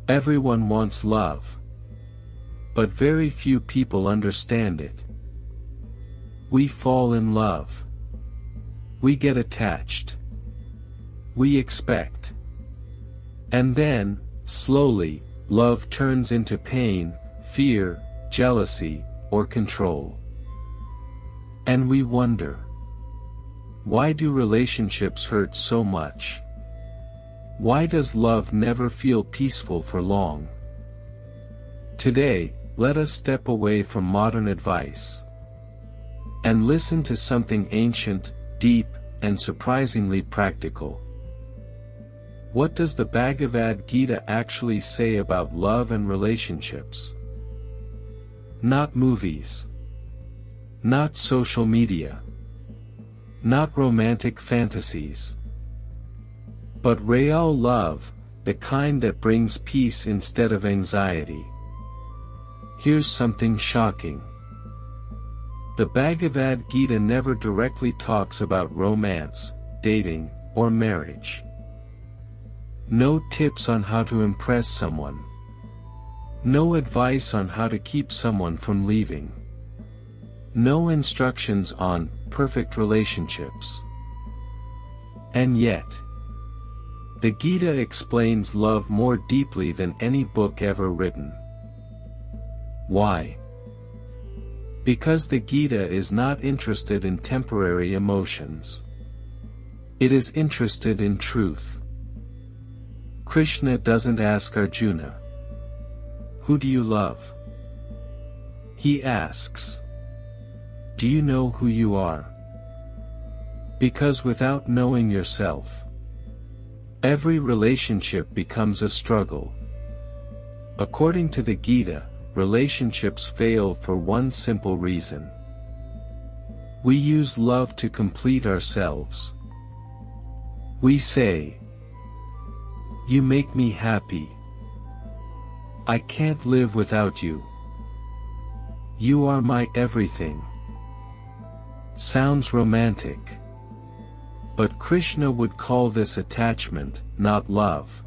Everyone wants love, but very few people understand it. We fall in love. We get attached. We expect. And then, slowly, love turns into pain, fear, jealousy, or control. And we wonder, why do relationships hurt so much? Why does love never feel peaceful for long? Today, let us step away from modern advice and listen to something ancient, deep, and surprisingly practical. What does the Bhagavad Gita actually say about love and relationships? Not movies. Not social media. Not romantic fantasies. But real love, the kind that brings peace instead of anxiety. Here's something shocking. The Bhagavad Gita never directly talks about romance, dating, or marriage. No tips on how to impress someone. No advice on how to keep someone from leaving. No instructions on perfect relationships. And yet, the Gita explains love more deeply than any book ever written. Why? Because the Gita is not interested in temporary emotions. It is interested in truth. Krishna doesn't ask Arjuna, "Who do you love?" He asks, "Do you know who you are?" Because without knowing yourself, every relationship becomes a struggle. According to the Gita, relationships fail for one simple reason. We use love to complete ourselves. We say, "You make me happy. I can't live without you. You are my everything." Sounds romantic. But Krishna would call this attachment, not love.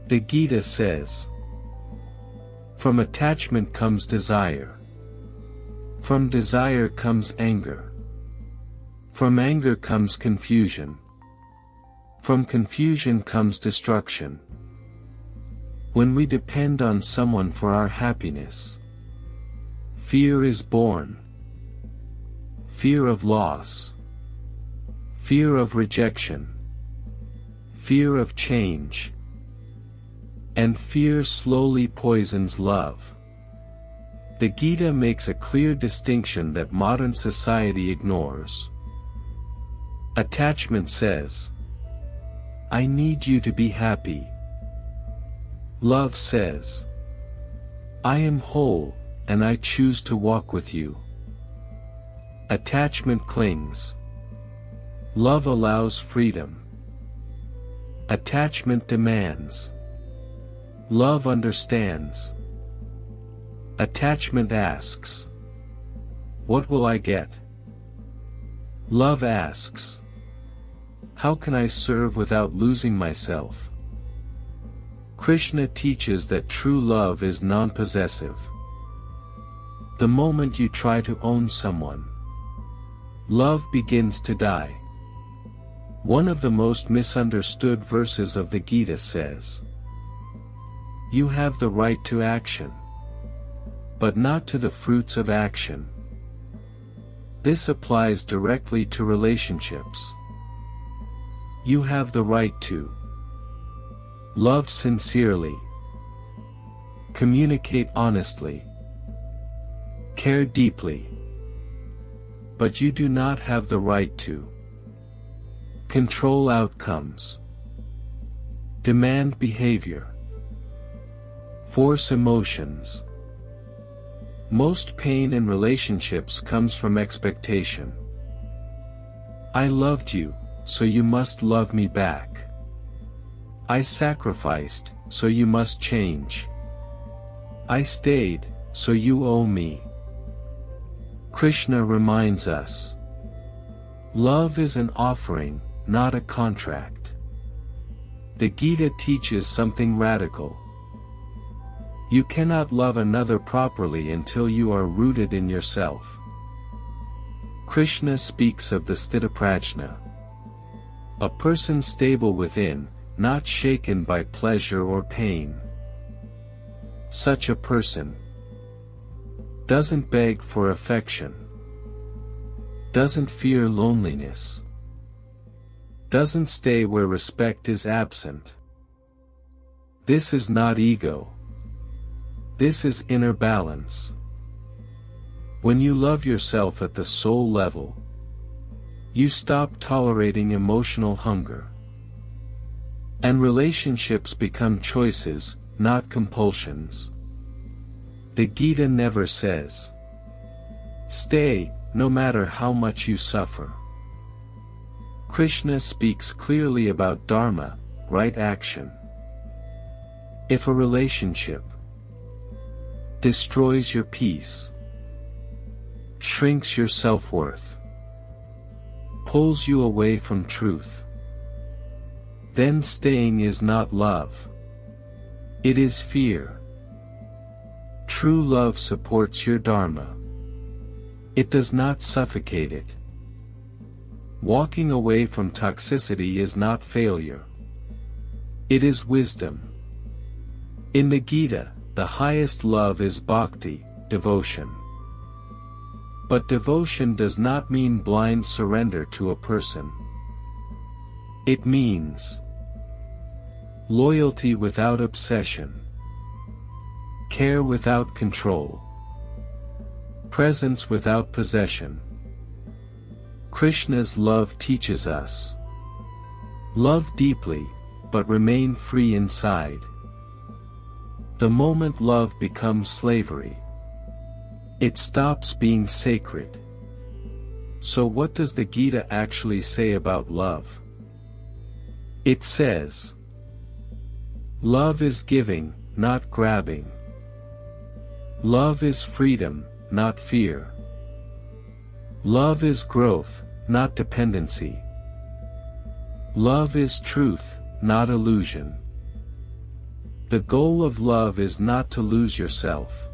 The Gita says, "From attachment comes desire. From desire comes anger. From anger comes confusion. From confusion comes destruction." When we depend on someone for our happiness, fear is born. Fear of loss. Fear of rejection. Fear of change. And fear slowly poisons love. The Gita makes a clear distinction that modern society ignores. Attachment says, "I need you to be happy." Love says, "I am whole, and I choose to walk with you." Attachment clings. Love allows freedom. Attachment demands. Love understands. Attachment asks, "What will I get?" Love asks, "How can I serve without losing myself?" Krishna teaches that true love is non-possessive. The moment you try to own someone, love begins to die. One of the most misunderstood verses of the Gita says, "You have the right to action, but not to the fruits of action." This applies directly to relationships. You have the right to love sincerely, communicate honestly, care deeply, but you do not have the right to control outcomes, demand behavior, force emotions. Most pain in relationships comes from expectation. I loved you, so you must love me back. I sacrificed, so you must change. I stayed, so you owe me. Krishna reminds us, love is an offering, not a contract. the Gita teaches something radical. You cannot love another properly until you are rooted in yourself. Krishna speaks of the Sthitaprajna, a person stable within, not shaken by pleasure or pain. Such a person doesn't beg for affection, doesn't fear loneliness, doesn't stay where respect is absent. This is not ego. This is inner balance. When you love yourself at the soul level, you stop tolerating emotional hunger. And relationships become choices, not compulsions. The Gita never says, stay, no matter how much you suffer. Krishna speaks clearly about dharma, right action. If a relationship destroys your peace, shrinks your self-worth, pulls you away from truth, then staying is not love. It is fear. True love supports your dharma. It does not suffocate it. Walking away from toxicity is not failure. It is wisdom. In the Gita, the highest love is bhakti, devotion. But devotion does not mean blind surrender to a person. It means loyalty without obsession, care without control, presence without possession. Krishna's love teaches us: love deeply, but remain free inside. The moment love becomes slavery, it stops being sacred. So what does the Gita actually say about love? It says, love is giving, not grabbing. Love is freedom, not fear. Love is growth, not dependency. Love is truth, not illusion. The goal of love is not to lose yourself.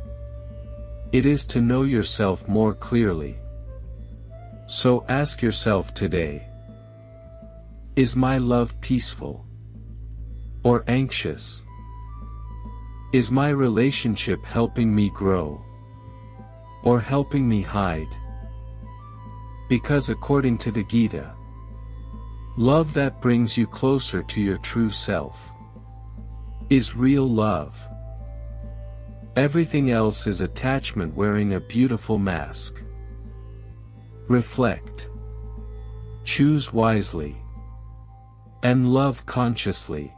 It is to know yourself more clearly. So ask yourself today: is my love peaceful or anxious? Is my relationship helping me grow or helping me hide? Because according to the Gita, love that brings you closer to your true self is real love. Everything else is attachment wearing a beautiful mask. Reflect, choose wisely, and love consciously.